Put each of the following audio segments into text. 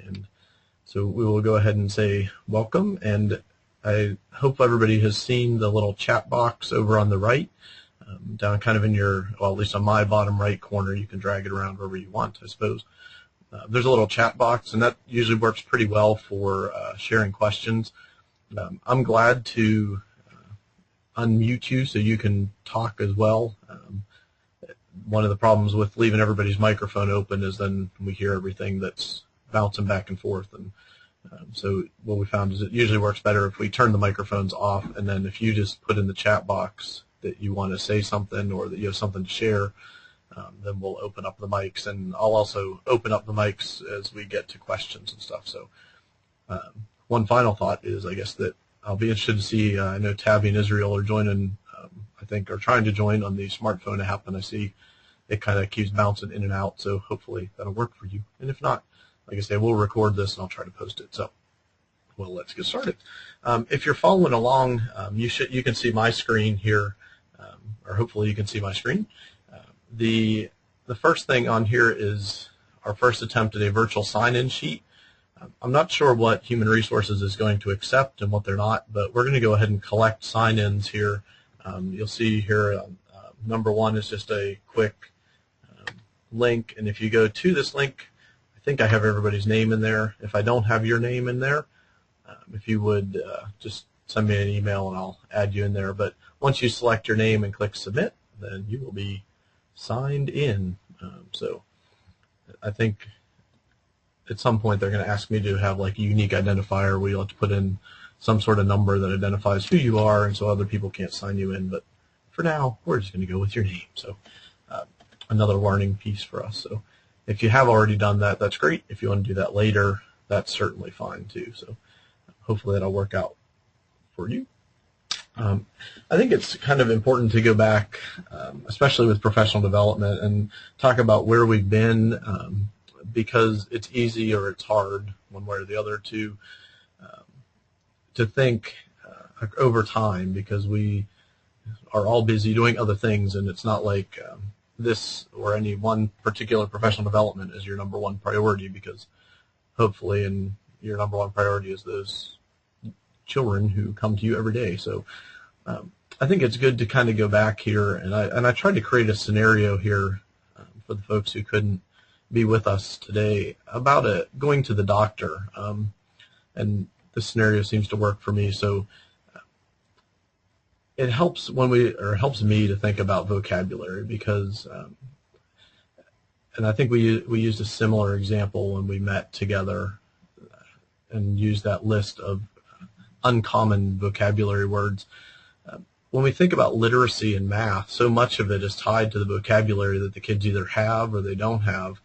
And so we will go ahead and say welcome, and I hope everybody has seen the little chat box over on the right, down kind of in your, well, at least on my bottom right corner. You can drag it around wherever you want, I suppose. There's a little chat box, and that usually works pretty well for sharing questions. I'm glad to unmute you so you can talk as well. One of the problems with leaving everybody's microphone open is then we hear everything that's bouncing back and forth. And so what we found is it usually works better if we turn the microphones off, and then if you just put in the chat box that you want to say something or that you have something to share, then we'll open up the mics, and I'll also open up the mics as we get to questions and stuff. So one final thought is, I guess, that I'll be interested to see, I know Tabby and Israel are joining, I think are trying to join on the smartphone app, and I see it kind of keeps bouncing in and out, so hopefully that'll work for you. And if not, like I say, we'll record this and I'll try to post it. So, well, let's get started. If you're following along, you can see my screen here, or hopefully you can see my screen. The first thing on here is our first attempt at a virtual sign-in sheet. I'm not sure what Human Resources is going to accept and what they're not, but we're going to go ahead and collect sign-ins here. You'll see here number one is just a quick link, and if you go to this link, I think I have everybody's name in there. If I don't have your name in there, if you would just send me an email and I'll add you in there. But once you select your name and click submit, then you will be signed in. So I think at some point they're going to ask me to have like a unique identifier where you'll have to put in some sort of number that identifies who you are, and so other people can't sign you in. But for now, we're just going to go with your name. So another learning piece for us. So if you have already done that, that's great. If you want to do that later, that's certainly fine too. So hopefully that'll work out for you. I think it's kind of important to go back, especially with professional development, and talk about where we've been, because it's easy or it's hard, one way or the other, to think over time, because we are all busy doing other things, and it's not like this or any one particular professional development is your number one priority, because hopefully and your number one priority is those children who come to you every day. So I think it's good to kind of go back here, and I tried to create a scenario here for the folks who couldn't be with us today about going to the doctor, and this scenario seems to work for me. So it helps helps me to think about vocabulary, because and I think we used a similar example when we met together and used that list of uncommon vocabulary words. When we think about literacy in math, so much of it is tied to the vocabulary that the kids either have or they don't have.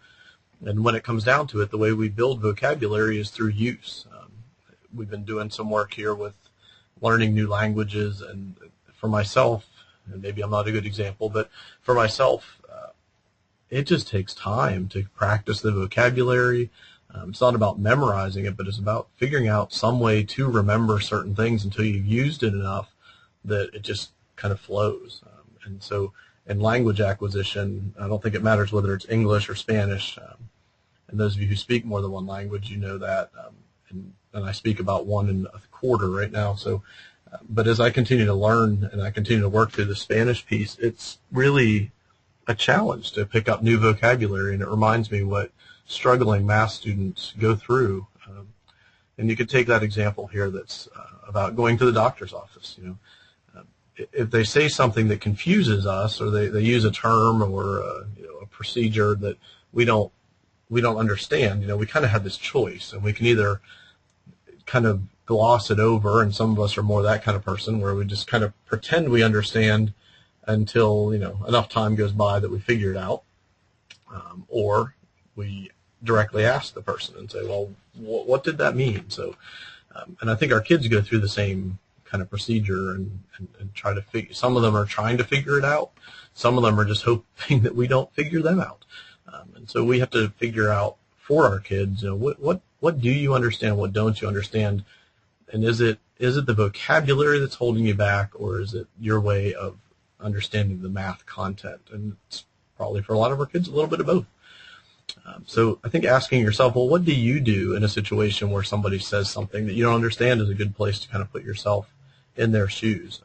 And when it comes down to it, the way we build vocabulary is through use. We've been doing some work here with learning new languages, and for myself, and maybe I'm not a good example, but for myself, it just takes time to practice the vocabulary. It's not about memorizing it, but it's about figuring out some way to remember certain things until you've used it enough that it just kind of flows. And so in language acquisition, I don't think it matters whether it's English or Spanish. And those of you who speak more than one language, you know that. And I speak about 1 1/4 right now. So, but as I continue to learn and I continue to work through the Spanish piece, it's really a challenge to pick up new vocabulary, and it reminds me what struggling math students go through. And you could take that example here that's about going to the doctor's office. If they say something that confuses us, or they use a term or a procedure that we don't understand, we kind of have this choice, and we can either kind of gloss it over, and some of us are more that kind of person where we just kind of pretend we understand until enough time goes by that we figure it out, or we directly ask the person and say, well, what did that mean? So, and I think our kids go through the same kind of procedure and try to figure. Some of them are trying to figure it out. Some of them are just hoping that we don't figure them out. And so we have to figure out for our kids, what do you understand, what don't you understand, and is it the vocabulary that's holding you back, or is it your way of understanding the math content? And it's probably for a lot of our kids a little bit of both. So I think asking yourself, well, what do you do in a situation where somebody says something that you don't understand is a good place to kind of put yourself in their shoes.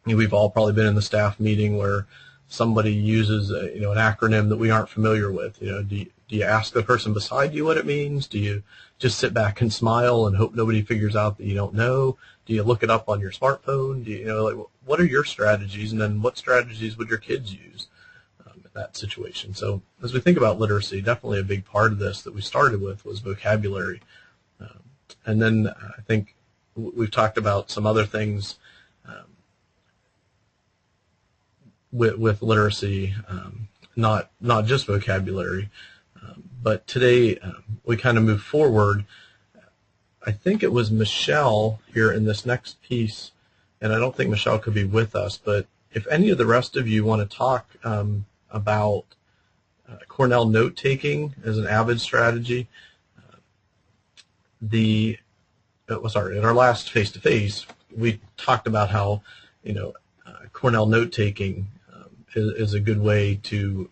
We've all probably been in the staff meeting where somebody uses an acronym that we aren't familiar with. Do you ask the person beside you what it means? Do you just sit back and smile and hope nobody figures out that you don't know? Do you look it up on your smartphone? Do you what are your strategies, and then what strategies would your kids use in that situation? So as we think about literacy, definitely a big part of this that we started with was vocabulary, and then I think we've talked about some other things with literacy, not just vocabulary, but today we kind of move forward. I think it was Michelle here in this next piece, and I don't think Michelle could be with us, but if any of the rest of you want to talk about Cornell note-taking as an AVID strategy, in our last face-to-face, we talked about how Cornell note-taking is a good way to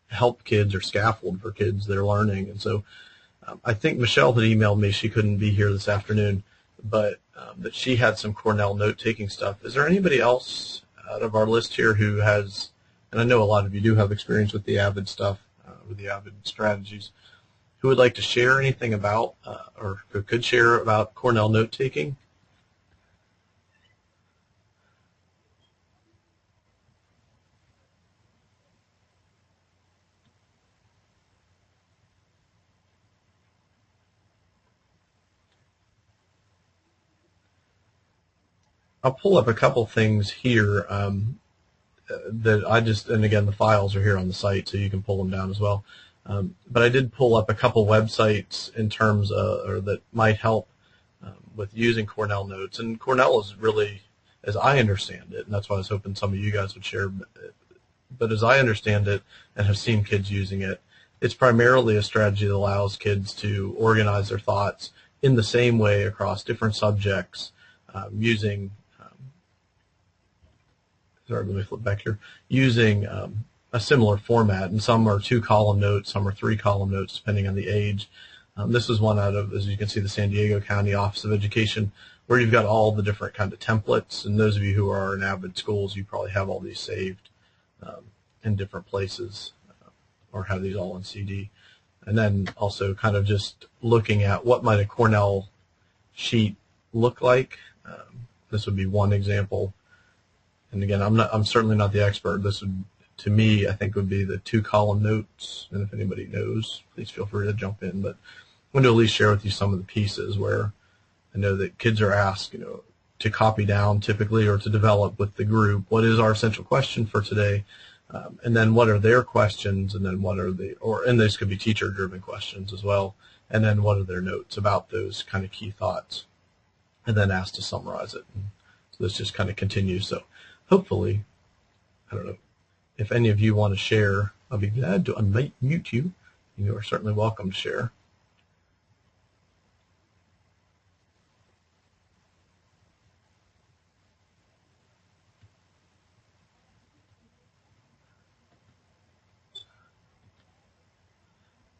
help kids or scaffold for kids that are learning. And so I think Michelle had emailed me. She couldn't be here this afternoon, but that she had some Cornell note-taking stuff. Is there anybody else out of our list here who has, and I know a lot of you do have experience with the AVID stuff, with the AVID strategies, who would like to share anything about, or who could share about Cornell note-taking? I'll pull up a couple things here that and again, the files are here on the site, so you can pull them down as well. But I did pull up a couple websites in terms of, or that might help with using Cornell notes. And Cornell is really, as I understand it, and that's why I was hoping some of you guys would share, but as I understand it and have seen kids using it, it's primarily a strategy that allows kids to organize their thoughts in the same way across different subjects using sorry, let me flip back here, using a similar format, and some are 2-column notes, some are 3-column notes, depending on the age. This is one out of, as you can see, the San Diego County Office of Education, where you've got all the different kind of templates, and those of you who are in AVID schools, you probably have all these saved in different places, or have these all on CD. And then also kind of just looking at what might a Cornell sheet look like. This would be one example. And again, I'm certainly not the expert. This would, to me, I think would be the 2-column notes. And if anybody knows, please feel free to jump in. But I want to at least share with you some of the pieces where I know that kids are asked, to copy down typically, or to develop with the group, what is our essential question for today? And then what are their questions? And then what are and these could be teacher-driven questions as well. And then what are their notes about those kind of key thoughts? And then asked to summarize it. And so this just kind of continues. So hopefully, I don't know, if any of you want to share, I'll be glad to unmute you. You are certainly welcome to share.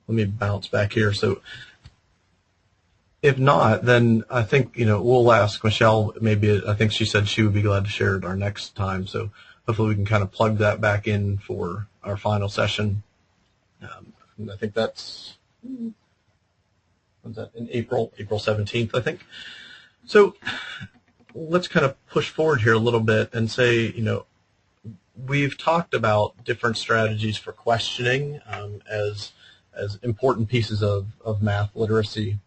Let me bounce back here. So if not, then I think, we'll ask Michelle, maybe, I think she said she would be glad to share it our next time. So hopefully we can kind of plug that back in for our final session. And I think that's, when's that, in April 17th, I think. So let's kind of push forward here a little bit and say, we've talked about different strategies for questioning as important pieces of math literacy.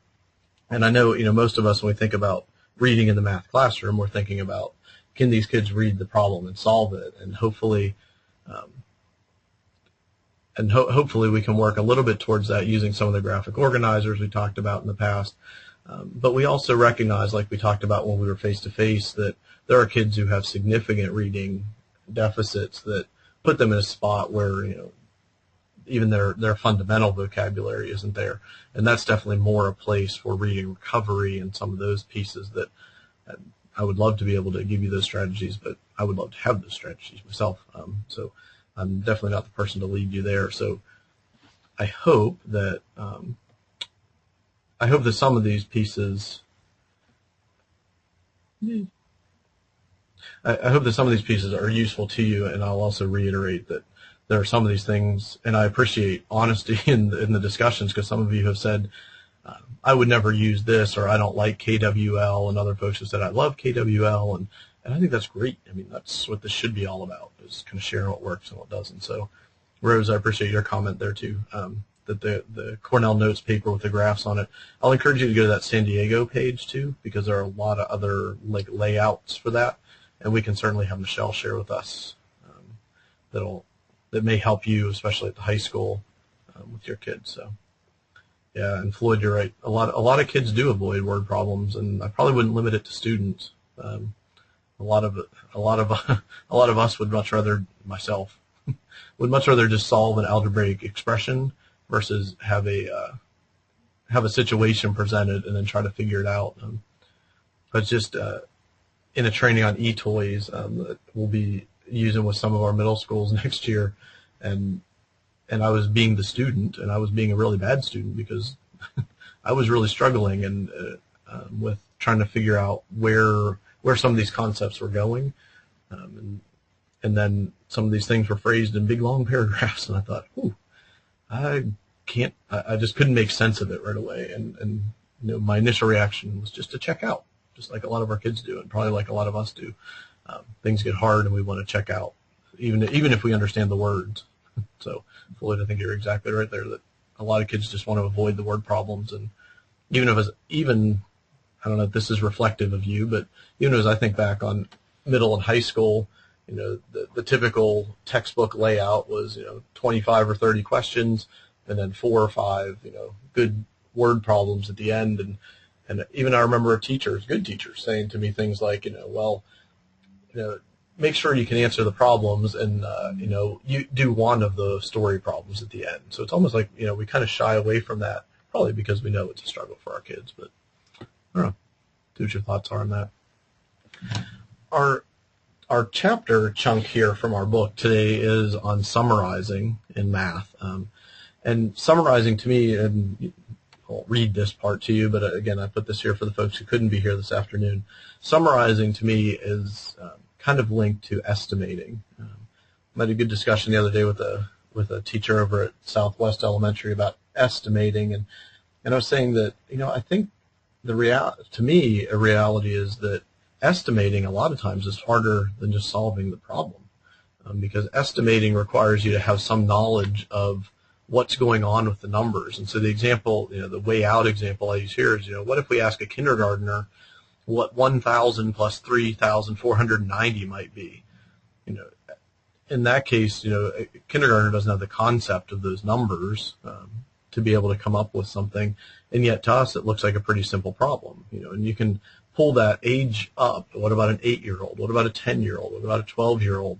And I know, most of us, when we think about reading in the math classroom, we're thinking about, can these kids read the problem and solve it? And hopefully, hopefully we can work a little bit towards that using some of the graphic organizers we talked about in the past. But we also recognize, like we talked about when we were face-to-face, that there are kids who have significant reading deficits that put them in a spot where, even their fundamental vocabulary isn't there. And that's definitely more a place for reading recovery and some of those pieces that I would love to be able to give you those strategies, but I would love to have those strategies myself. So I'm definitely not the person to lead you there. So I hope that some of these pieces. I hope that some of these pieces are useful to you, and I'll also reiterate that there are some of these things, and I appreciate honesty in the discussions, because some of you have said, I would never use this, or I don't like KWL, and other folks have said, I love KWL, and I think that's great. I mean, that's what this should be all about, is kind of sharing what works and what doesn't. So, Rose, I appreciate your comment there too, that the Cornell Notes paper with the graphs on it. I'll encourage you to go to that San Diego page too, because there are a lot of other layouts for that, and we can certainly have Michelle share with us that may help you, especially at the high school with your kids. So, yeah, and Floyd, you're right. A lot of kids do avoid word problems, and I probably wouldn't limit it to students. A lot of us would much rather, myself, would much rather just solve an algebraic expression versus have a situation presented and then try to figure it out. But just in a training on e-toys that we'll be using with some of our middle schools next year, and I was being the student, and I was being a really bad student because I was really struggling and with trying to figure out where some of these concepts were going, and then some of these things were phrased in big long paragraphs, and I thought, ooh, I just couldn't make sense of it right away, and my initial reaction was just to check out, just like a lot of our kids do, and probably like a lot of us do. Things get hard, and we want to check out, even if we understand the words. So, Floyd, I think you're exactly right there, that a lot of kids just want to avoid the word problems, and even I don't know if this is reflective of you, but even as I think back on middle and high school, the typical textbook layout was 25 or 30 questions, and then 4 or 5 good word problems at the end, and even I remember good teachers saying to me things like, make sure you can answer the problems, and you do one of the story problems at the end. So it's almost like we kind of shy away from that, probably because we know it's a struggle for our kids. But I don't know. See what your thoughts are on that. Our chapter chunk here from our book today is on summarizing in math, and summarizing to me, and I'll read this part to you, but again, I put this here for the folks who couldn't be here this afternoon. Summarizing to me is kind of linked to estimating. I had a good discussion the other day with a teacher over at Southwest Elementary about estimating, and I was saying that I think to me a reality is that estimating a lot of times is harder than just solving the problem, because estimating requires you to have some knowledge of what's going on with the numbers. And so the example, the way out example I use here is, what if we ask a kindergartner what 1,000 plus 3,490 might be? In that case, a kindergartner doesn't have the concept of those numbers to be able to come up with something, and yet to us it looks like a pretty simple problem. And you can pull that age up. What about an 8-year-old? What about a 10-year-old? What about a 12-year-old?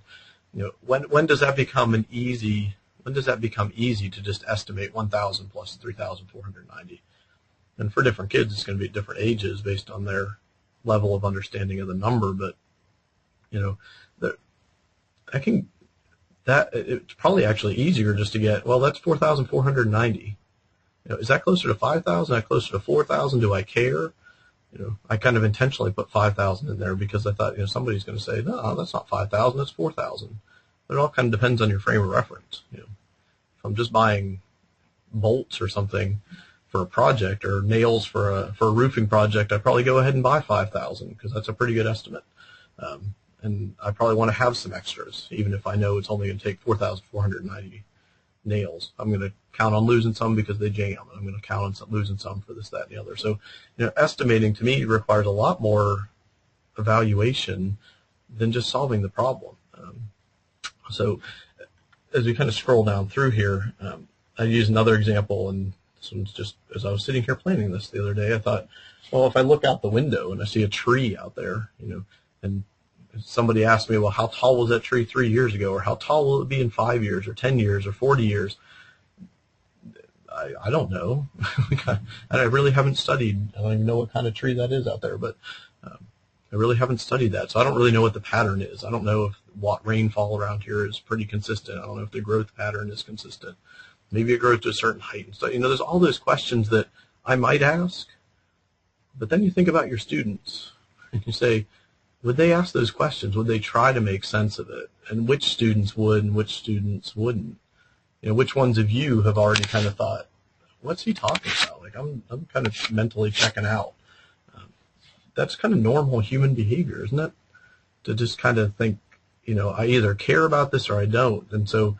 When does that become easy to just estimate 1,000 plus 3,490? And for different kids, it's going to be at different ages based on their level of understanding of the number. But it's probably actually easier just to get, well, that's 4,490. Is that closer to 5,000? Is that closer to 4,000? Do I care? I kind of intentionally put 5,000 in there because I thought, somebody's going to say, no, that's not 5,000, that's 4,000. But it all kind of depends on your frame of reference. If I'm just buying bolts or something for a project, or nails for a roofing project, I probably go ahead and buy 5,000 because that's a pretty good estimate. And I probably want to have some extras, even if I know it's only going to take 4,490 nails. I'm going to count on losing some because they jam, and I'm going to count on losing some for this, that, and the other. So, estimating to me requires a lot more evaluation than just solving the problem. So, as we kind of scroll down through here, I use another example, and this one's just as I was sitting here planning this the other day, I thought, well, if I look out the window and I see a tree out there, and somebody asked me, well, how tall was that tree 3 years ago, or how tall will it be in 5 years, or 10 years, or 40 years? I don't know. I really haven't studied. I don't even know what kind of tree that is out there, but I really haven't studied that, so I don't really know what the pattern is. I don't know if what rainfall around here is pretty consistent. I don't know if the growth pattern is consistent. maybe it grows to a certain height. And so, there's all those questions that I might ask, but then you think about your students and you say, would they ask those questions? Would they try to make sense of it? And which students would and which students wouldn't? Which ones of you have already kind of thought, what's he talking about? Like, I'm kind of mentally checking out. That's kind of normal human behavior, isn't it? To just kind of think, I either care about this or I don't. And so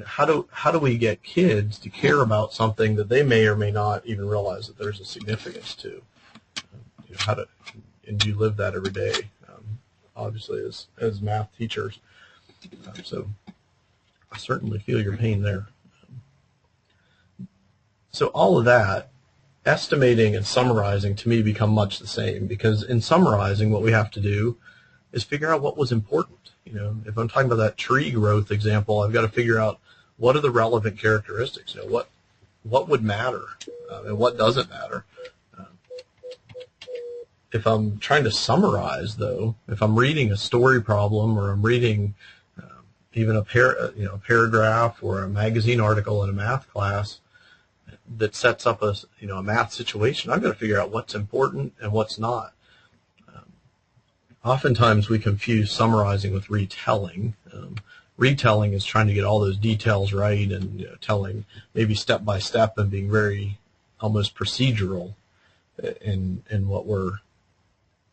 how do we get kids to care about something that they may or may not even realize that there's a significance to? And you live that every day, obviously, as math teachers. So I certainly feel your pain there. So all of that, estimating and summarizing, to me, become much the same, because in summarizing, what we have to do is figure out what was important. If I'm talking about that tree growth example, I've got to figure out what are the relevant characteristics. What would matter and what doesn't matter. If I'm trying to summarize, though, if I'm reading a story problem or I'm reading even a paragraph or a magazine article in a math class that sets up a math situation, I've got to figure out what's important and what's not. Oftentimes we confuse summarizing with retelling. Retelling is trying to get all those details right and telling maybe step by step and being very almost procedural in what we're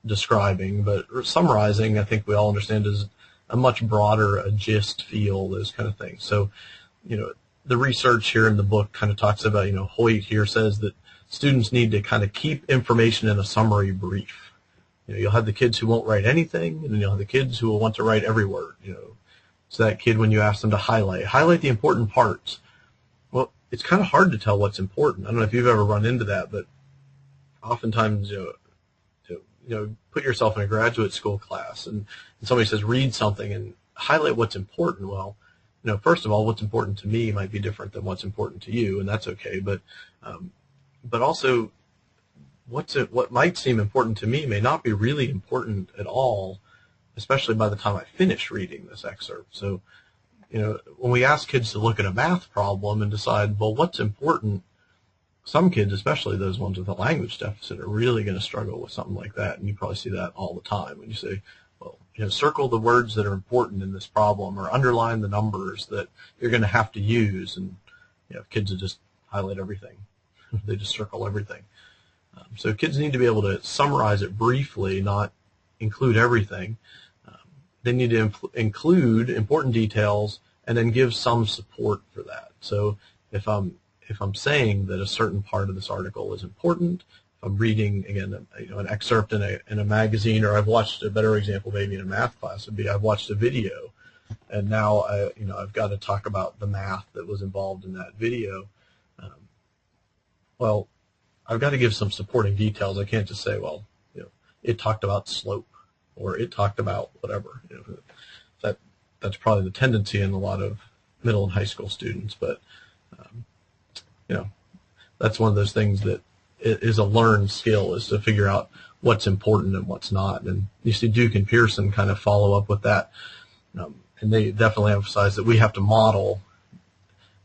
describing. But summarizing, I think we all understand, is a much broader, a gist, feel, those kind of things. So, the research here in the book kind of talks about, Hoyt here says that students need to kind of keep information in a summary brief. You'll have the kids who won't write anything, and then you'll have the kids who will want to write every word. So that kid, when you ask them to highlight the important parts. Well, it's kind of hard to tell what's important. I don't know if you've ever run into that, but oftentimes, put yourself in a graduate school class, and somebody says read something and highlight what's important. Well, first of all, what's important to me might be different than what's important to you, and that's okay. But also, what might seem important to me may not be really important at all, especially by the time I finish reading this excerpt. So, when we ask kids to look at a math problem and decide, well, what's important, some kids, especially those ones with a language deficit, are really going to struggle with something like that. And you probably see that all the time when you say, well, circle the words that are important in this problem or underline the numbers that you're going to have to use. And kids will just highlight everything. They just circle everything. So kids need to be able to summarize it briefly, not include everything. They need to include important details and then give some support for that. So if I'm saying that a certain part of this article is important, if I'm reading, again, an excerpt in a magazine, or I've watched, a better example maybe in a math class would be I've watched a video, and now I've got to talk about the math that was involved in that video. Well, I've got to give some supporting details. I can't just say, well, it talked about slope or it talked about whatever. That's probably the tendency in a lot of middle and high school students, but that's one of those things that is a learned skill, is to figure out what's important and what's not. And you see Duke and Pearson kind of follow up with that, and they definitely emphasize that we have to model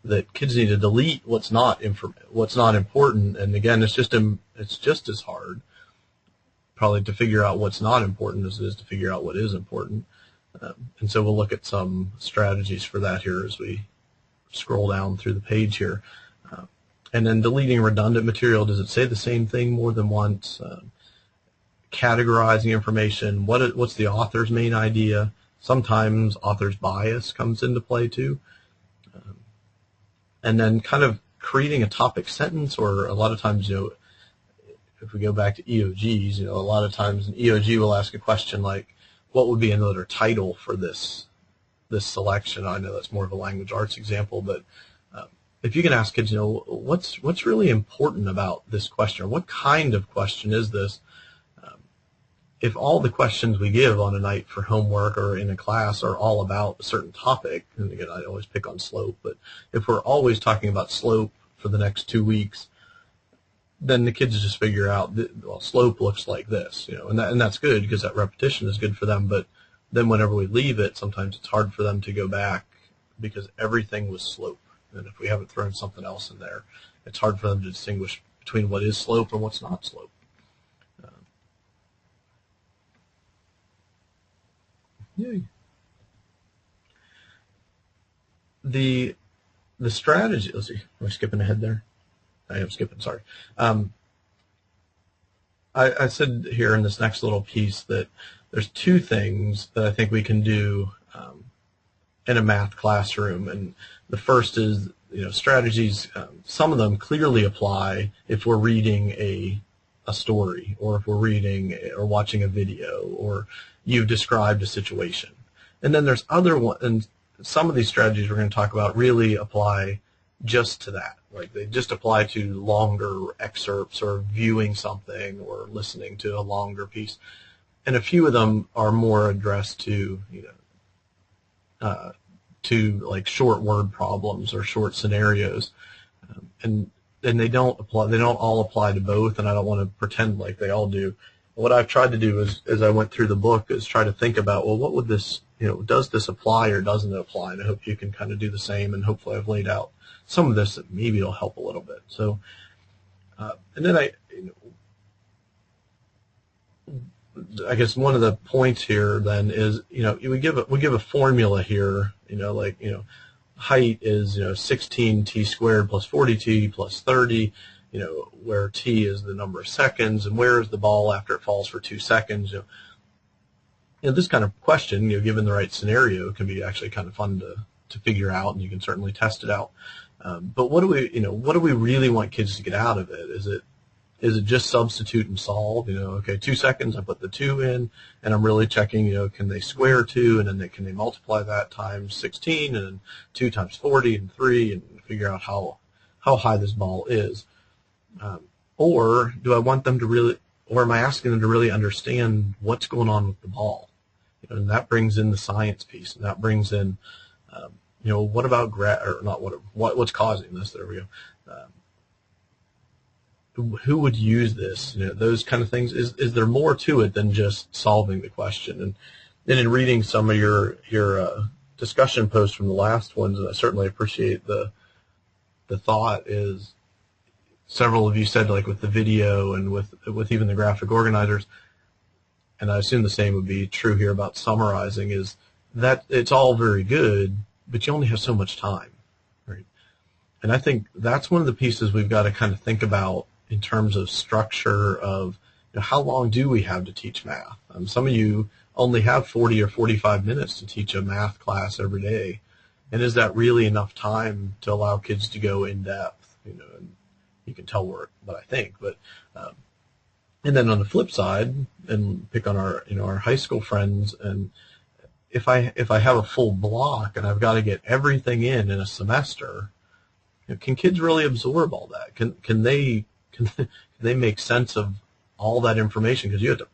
that kids need to delete what's not important. And again, it's just as hard probably to figure out what's not important as it is to figure out what is important. And so we'll look at some strategies for that here as we scroll down through the page here. And then deleting redundant material. Does it say the same thing more than once? Categorizing information. What's the author's main idea? Sometimes author's bias comes into play too. And then kind of creating a topic sentence, or a lot of times, if we go back to EOGs, a lot of times an EOG will ask a question like, what would be another title for this selection? I know that's more of a language arts example, but if you can ask kids, what's really important about this question, or what kind of question is this? If all the questions we give on a night for homework or in a class are all about a certain topic, and again, I always pick on slope, but if we're always talking about slope for the next 2 weeks, then the kids just figure out that, well, slope looks like this, and that's good because that repetition is good for them. But then whenever we leave it, sometimes it's hard for them to go back because everything was slope. And if we haven't thrown something else in there, it's hard for them to distinguish between what is slope and what's not slope. Yay. The strategy, let's see, am I skipping ahead there? I am skipping, sorry. I said here in this next little piece that there's two things that I think we can do in a math classroom, and the first is, strategies. Some of them clearly apply if we're reading a story, or if we're reading or watching a video, or you've described a situation. And then there's other ones, and some of these strategies we're going to talk about really apply just to that. Like they just apply to longer excerpts or viewing something or listening to a longer piece. And a few of them are more addressed to, to like short word problems or short scenarios. And they don't apply, they don't all apply to both, and I don't want to pretend like they all do. What I've tried to do is, as I went through the book, is try to think about, well, what would this, does this apply or doesn't it apply? And I hope you can kind of do the same, and hopefully I've laid out some of this that maybe it'll help a little bit. So, and then I guess one of the points here then is, we give a formula here, height is 16 t squared plus 40t plus 30, where t is the number of seconds, and where is the ball after it falls for 2 seconds. This kind of question, given the right scenario, can be actually kind of fun to figure out, and you can certainly test it out. But what do we really want kids to get out of it? Is it just substitute and solve? Okay, 2 seconds, I put the 2 in, and I'm really checking, can they square 2, and then can they multiply that times 16, and then 2 times 40, and 3, and figure out how high this ball is. Or do I want them to really, or am I asking them to really understand what's going on with the ball? And that brings in the science piece, and that brings in, what about what's causing this? There we go. Who would use this? Those kind of things. Is there more to it than just solving the question? And then in reading some of your discussion posts from the last ones, and I certainly appreciate the thought, is several of you said, like with the video and with even the graphic organizers, and I assume the same would be true here about summarizing, is that it's all very good, but you only have so much time, right? And I think that's one of the pieces we've got to kind of think about in terms of structure of, how long do we have to teach math? Some of you only have 40 or 45 minutes to teach a math class every day, and is that really enough time to allow kids to go in depth? And you can tell what I think, but and then on the flip side, and pick on our high school friends, and if I have a full block and I've got to get everything in a semester, can kids really absorb all that? Can they make sense of all that information? Because you have to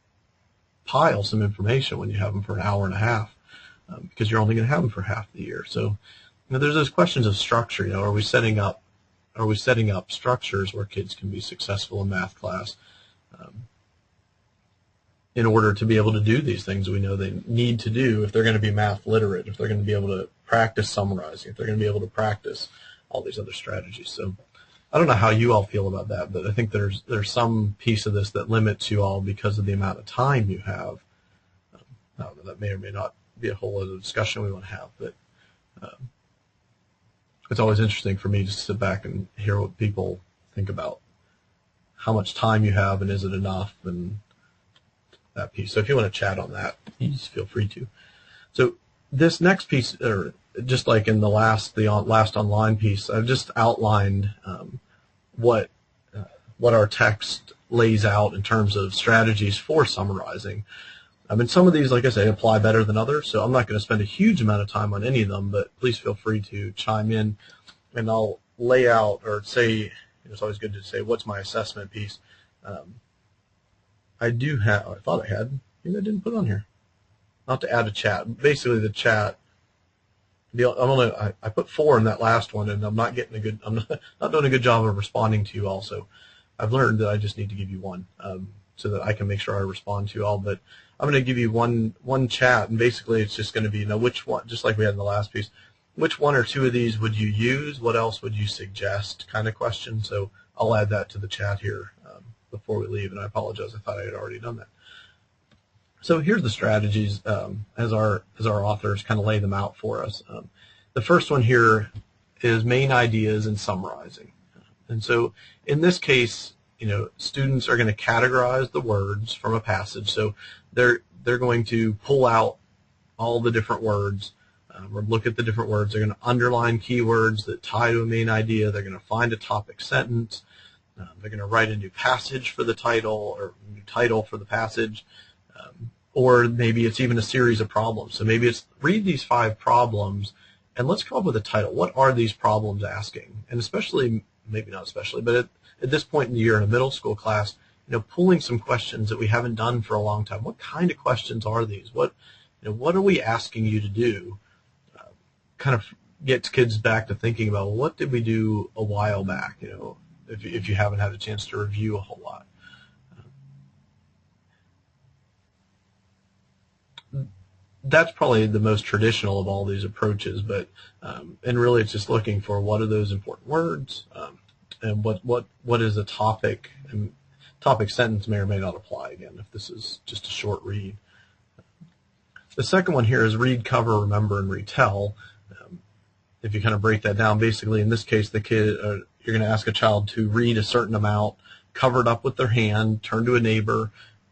pile some information when you have them for an hour and a half, because you're only going to have them for half the year. So there's those questions of structure. Are we setting up structures where kids can be successful in math class in order to be able to do these things we know they need to do if they're going to be math literate, if they're going to be able to practice summarizing, if they're going to be able to practice all these other strategies. So I don't know how you all feel about that, but I think there's some piece of this that limits you all because of the amount of time you have. That may or may not be a whole other discussion we want to have, but it's always interesting for me to sit back and hear what people think about how much time you have and is it enough, and that piece. So if you want to chat on that, please feel free to. So this next piece, or just like in the last online piece, I've just outlined what our text lays out in terms of strategies for summarizing. Some of these, like I say, apply better than others, so I'm not going to spend a huge amount of time on any of them, but please feel free to chime in, and I'll lay out or say, it's always good to say, what's my assessment piece? I do have, I thought I had, maybe I didn't put it on here. Not to add a chat. Basically the chat, I put 4 in that last one, and I'm not doing a good job of responding to you all, so I've learned that I just need to give you one, so that I can make sure I respond to you all. But I'm going to give you one chat, and basically it's just going to be, which one, just like we had in the last piece, which one or two of these would you use? What else would you suggest? Kind of question. So I'll add that to the chat here before we leave, and I apologize. I thought I had already done that. So here's the strategies as our authors kind of lay them out for us. The first one here is main ideas and summarizing. And so in this case, students are going to categorize the words from a passage. So they're going to pull out all the different words or look at the different words. They're going to underline keywords that tie to a main idea. They're going to find a topic sentence. They're going to write a new passage for the title or new title for the passage. Or maybe it's even a series of problems. So maybe it's read these 5 problems and let's come up with a title. What are these problems asking? And especially, maybe not especially, but at this point in the year in a middle school class, pulling some questions that we haven't done for a long time. What kind of questions are these? What are we asking you to do? Kind of gets kids back to thinking about, well, what did we do a while back? If you haven't had a chance to review a whole lot. That's probably the most traditional of all these approaches, but and really it's just looking for what are those important words, and what is a topic, and topic sentence may or may not apply again if this is just a short read. The second one here is read, cover, remember, and retell. If you kind of break that down, basically in this case the kid, you're going to ask a child to read a certain amount, cover it up with their hand, turn to a neighbor,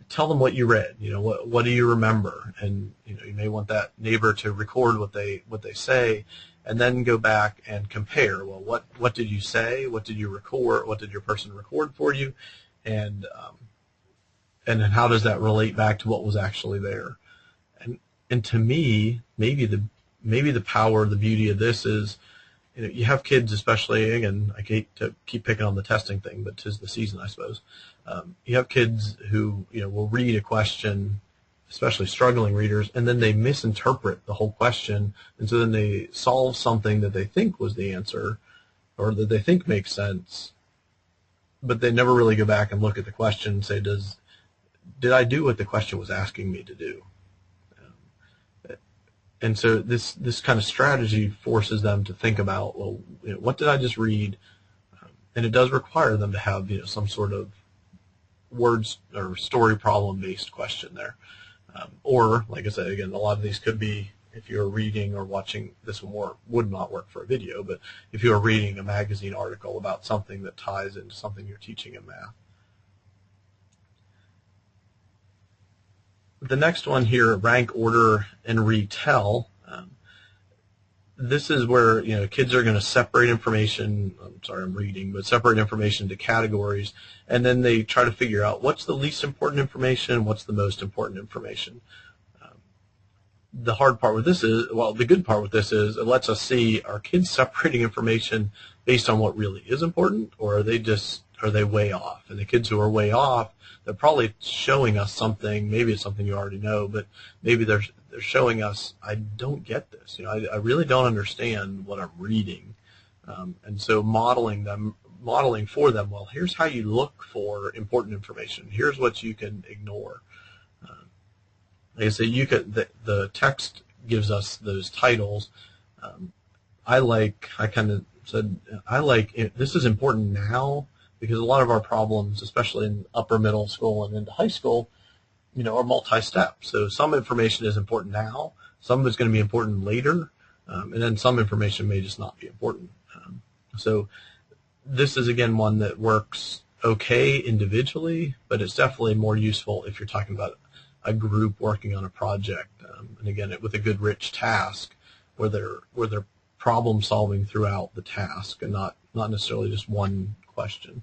tell them what you read. What do you remember? And you may want that neighbor to record what they say, and then go back and compare. Well, what did you say? What did you record? What did your person record for you? And then how does that relate back to what was actually there? And to me, maybe the power, the beauty of this is, you have kids, especially, again, I hate to keep picking on the testing thing, but 'tis the season, I suppose. You have kids who, will read a question, especially struggling readers, and then they misinterpret the whole question, and so then they solve something that they think was the answer, or that they think makes sense, but they never really go back and look at the question and say, did I do what the question was asking me to do? And so this kind of strategy forces them to think about, well, what did I just read? And it does require them to have some sort of words or story problem based question there. Or, like I said, again, a lot of these could be, if you're reading or watching, this would not work for a video, but if you are reading a magazine article about something that ties into something you're teaching in math. The next one here, rank, order, and retell. This is where kids are going to separate information. I'm sorry, I'm reading, but separate information into categories, and then they try to figure out what's the least important information, what's the most important information. The hard part with this is, well, the good part with this is it lets us see, are kids separating information based on what really is important, or are they way off? And the kids who are way off, they're probably showing us something. Maybe it's something you already know, but maybe they're showing us, I don't get this. I really don't understand what I'm reading. And so modeling for them, well, here's how you look for important information. Here's what you can ignore. Like I say, the text gives us those titles. I kind of said, this is important now, because a lot of our problems, especially in upper middle school and into high school, are multi-step. So some information is important now, some of it's going to be important later, and then some information may just not be important. So this is, again, one that works okay individually, but it's definitely more useful if you're talking about a group working on a project, and again, with a good rich task where they're problem solving throughout the task and not necessarily just one question.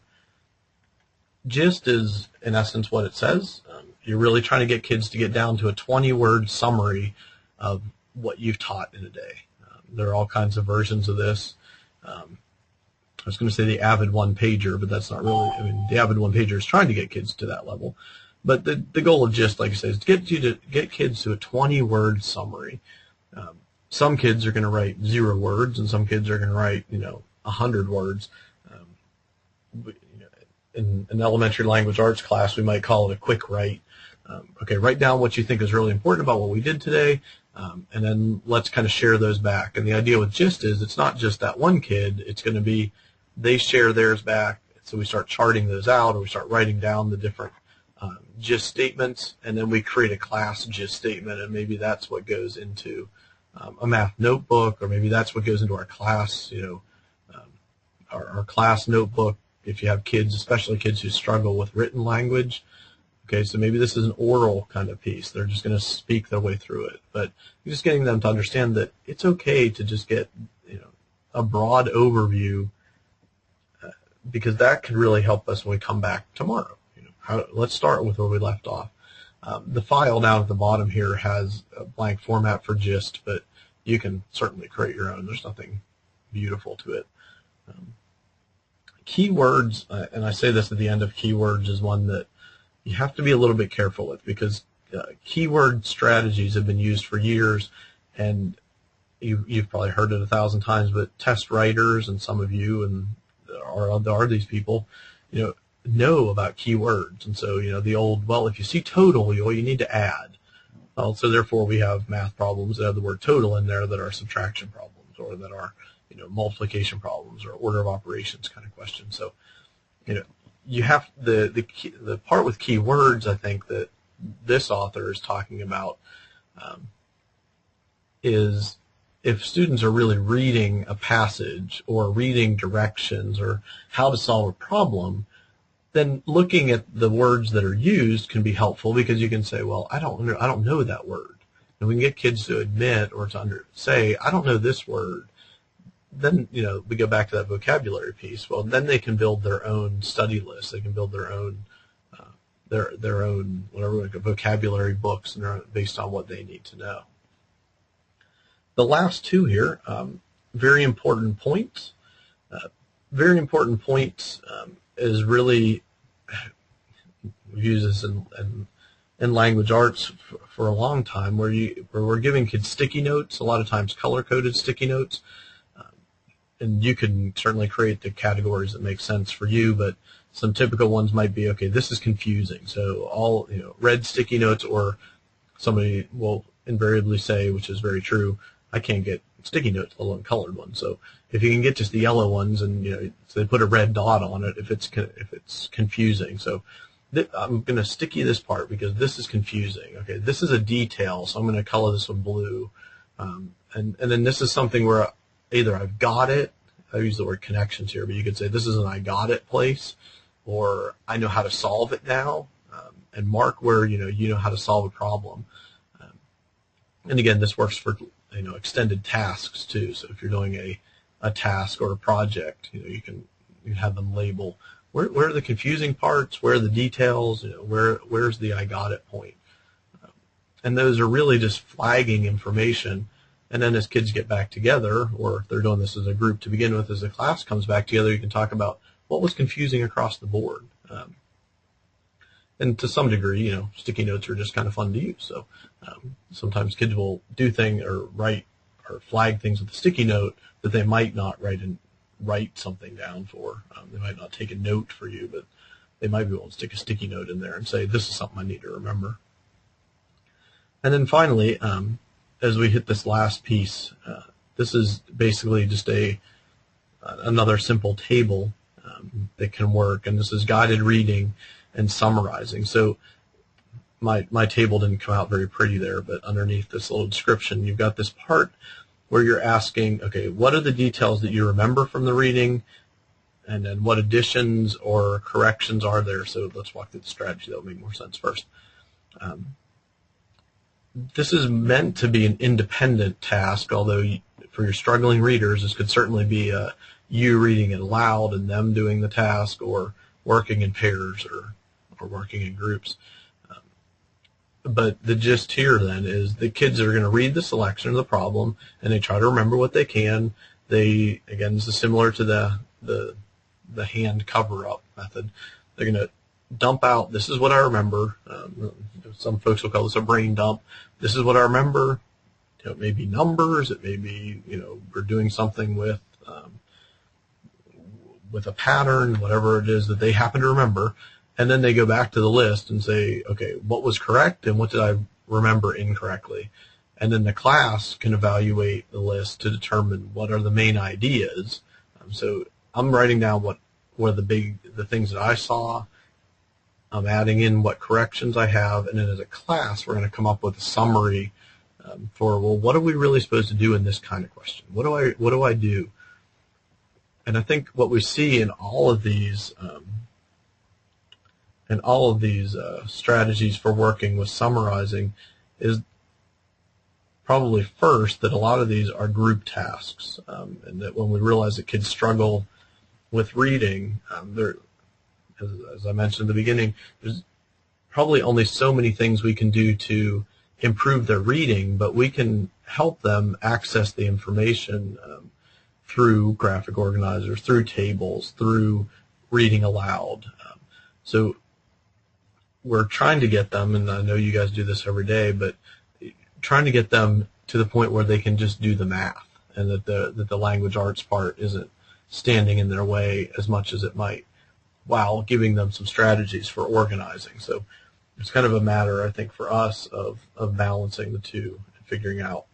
GIST is, in essence, what it says. You're really trying to get kids to get down to a 20-word summary of what you've taught in a day. There are all kinds of versions of this. I was going to say the Avid one-pager, but that's not really, the Avid one-pager is trying to get kids to that level. But the goal of GIST, like I say, is to get kids to a 20-word summary. Some kids are going to write 0 words, and some kids are going to write, 100 words. In an elementary language arts class, we might call it a quick write. Okay, write down what you think is really important about what we did today, and then let's kind of share those back. And the idea with GIST is it's not just that one kid. It's going to be they share theirs back. So we start charting those out, or we start writing down the different GIST statements, and then we create a class GIST statement, and maybe that's what goes into a math notebook, or maybe that's what goes into our class, our class notebook. If you have kids, especially kids who struggle with written language, okay, so maybe this is an oral kind of piece. They're just going to speak their way through it, but you're just getting them to understand that it's okay to just get a broad overview, because that could really help us when we come back tomorrow. Let's start with where we left off. The file down at the bottom here has a blank format for GIST, but you can certainly create your own. There's nothing beautiful to it. Keywords, and I say this at the end of keywords, is one that you have to be a little bit careful with, because keyword strategies have been used for years, and you've probably heard it 1,000 times, but test writers, and some of you, and there are these people, know about keywords. And so, the old, well, if you see total, you need to add. Well, so therefore we have math problems that have the word total in there that are subtraction problems, or that are, multiplication problems, or order of operations kind of questions. So, you have the part with keywords, I think, that this author is talking about is if students are really reading a passage or reading directions or how to solve a problem, then looking at the words that are used can be helpful, because you can say, well, I don't know that word. And we can get kids to admit or to say, I don't know this word. Then, we go back to that vocabulary piece. Well, then they can build their own study list. They can build their own whatever, like vocabulary books, and they're based on what they need to know. The last two here, very important points. Very important points is really, we've used this in language arts for a long time, where we're giving kids sticky notes, a lot of times color-coded sticky notes. And you can certainly create the categories that make sense for you, but some typical ones might be, okay, this is confusing. So all, red sticky notes, or somebody will invariably say, which is very true, I can't get sticky notes, let alone colored ones. So if you can get just the yellow ones, and so they put a red dot on it if it's confusing. So I'm going to sticky this part because this is confusing. Okay, this is a detail, so I'm going to color this one blue. And then this is something where either I've got it, I use the word connections here, but you could say this is an I got it place, or I know how to solve it now, and mark where you know how to solve a problem. And again, this works for extended tasks too. So if you're doing a task or a project, you can have them label where are the confusing parts, where are the details, where's the I got it point. And those are really just flagging information. And then as kids get back together, or if they're doing this as a group to begin with, as the class comes back together, you can talk about what was confusing across the board. And to some degree, sticky notes are just kind of fun to use. So sometimes kids will do things or write or flag things with a sticky note that they might not write something down for. They might not take a note for you, but they might be able to stick a sticky note in there and say, this is something I need to remember. And then finally, as we hit this last piece, this is basically just another simple table that can work, and this is guided reading and summarizing. So my table didn't come out very pretty there, but underneath this little description, you've got this part where you're asking, okay, what are the details that you remember from the reading, and then what additions or corrections are there? So let's walk through the strategy. That will make more sense first. This is meant to be an independent task, although for your struggling readers, this could certainly be you reading it aloud and them doing the task, or working in pairs or working in groups. But the gist here then is the kids are going to read the selection of the problem, and they try to remember what they can. Again, this is similar to the hand cover-up method. They're going to dump out, this is what I remember. Some folks will call this a brain dump. This is what I remember. It may be numbers. It may be, we're doing something with a pattern, whatever it is that they happen to remember. And then they go back to the list and say, okay, what was correct and what did I remember incorrectly? and then the class can evaluate the list to determine what are the main ideas. So I'm writing down what are the things that I saw. I'm adding in what corrections I have, and then as a class, we're going to come up with a summary for, well, what are we really supposed to do in this kind of question? What do I do? And I think what we see in all of these strategies for working with summarizing is probably first that a lot of these are group tasks, and that when we realize that kids struggle with reading, as I mentioned at the beginning, there's probably only so many things we can do to improve their reading, but we can help them access the information through graphic organizers, through tables, through reading aloud. So we're trying to get them, and I know you guys do this every day, but trying to get them to the point where they can just do the math, and that the language arts part isn't standing in their way as much as it might, while giving them some strategies for organizing. So it's kind of a matter, I think, for us of balancing the two and figuring out.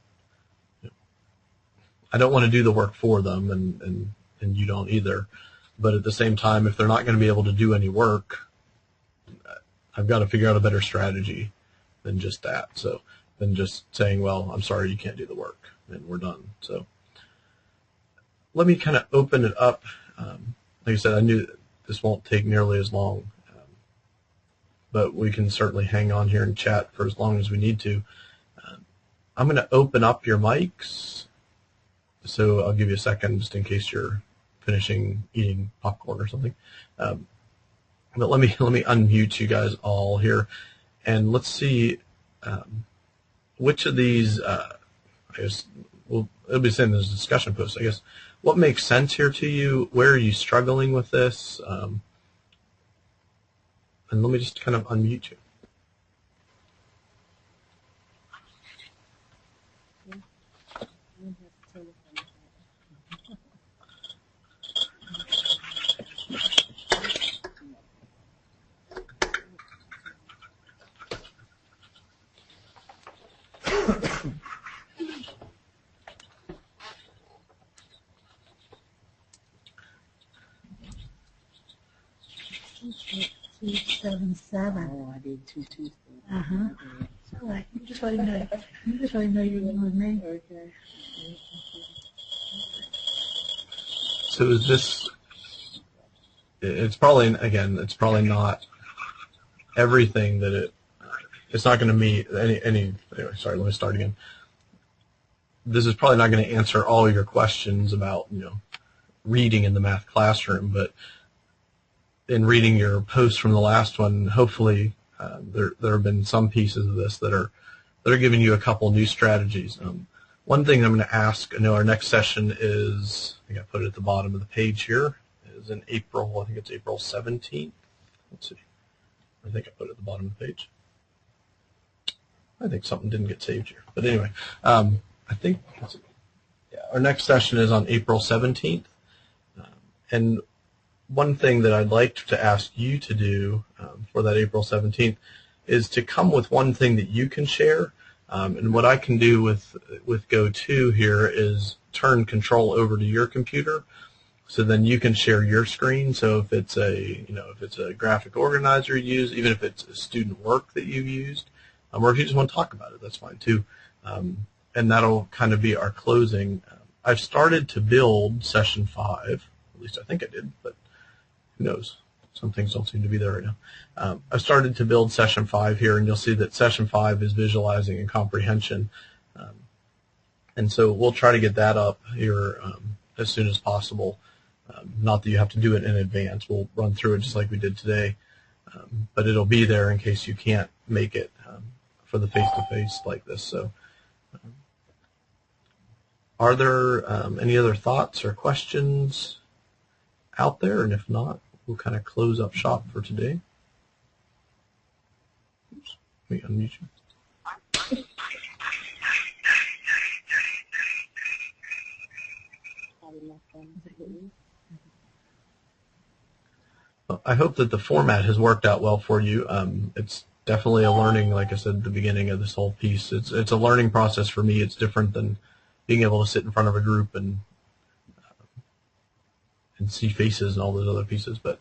I don't want to do the work for them, and you don't either. But at the same time, if they're not going to be able to do any work, I've got to figure out a better strategy than just that. So than just saying, well, I'm sorry, you can't do the work, and we're done. So let me kind of open it up. Like I said, I knew this won't take nearly as long, but we can certainly hang on here and chat for as long as we need to. I'm going to open up your mics, so I'll give you a second just in case you're finishing eating popcorn or something. But let me unmute you guys all here, and let's see which of these. I guess it'll be the same as a discussion post. I guess what makes sense here to you? Where are you struggling with this? And let me just kind of unmute you. Oh, I did 227. It's all right. You just let him know. You just let him know you're with me. Okay. So is this? It's probably, again, it's probably not everything that it's not going to meet any. Anyway, sorry. Let me start again. This is probably not going to answer all your questions about reading in the math classroom, but in reading your post from the last one, hopefully there have been some pieces of this that are giving you a couple new strategies. One thing I'm going to ask, I know our next session is, I think I put it at the bottom of the page here, is in April, I think it's April 17th. Let's see. I think I put it at the bottom of the page. I think something didn't get saved here. But anyway, I think our next session is on April 17th. And one thing that I'd like to ask you to do for that April 17th is to come with one thing that you can share. And what I can do with GoTo here is turn control over to your computer, so then you can share your screen. So if it's a graphic organizer you use, even if it's a student work that you've used, or if you just want to talk about it, that's fine too. And that'll kind of be our closing. I've started to build session 5, at least I think I did, but who knows? Some things don't seem to be there right now. I've started to build session 5 here, and you'll see that session 5 is visualizing and comprehension. And so we'll try to get that up here as soon as possible. Not that you have to do it in advance. We'll run through it just like we did today. But it'll be there in case you can't make it for the face-to-face like this. So are there any other thoughts or questions out there? And if not, we'll kind of close up shop for today. Oops, let me unmute you. Well, I hope that the format has worked out well for you. It's definitely a learning, like I said at the beginning of this whole piece. It's a learning process for me. It's different than being able to sit in front of a group and see faces and all those other pieces. But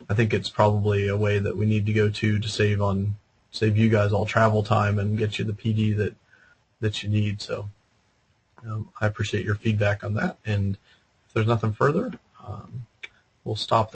I think it's probably a way that we need to go to save you guys all travel time and get you the PD that you need. So I appreciate your feedback on that. And if there's nothing further, we'll stop there.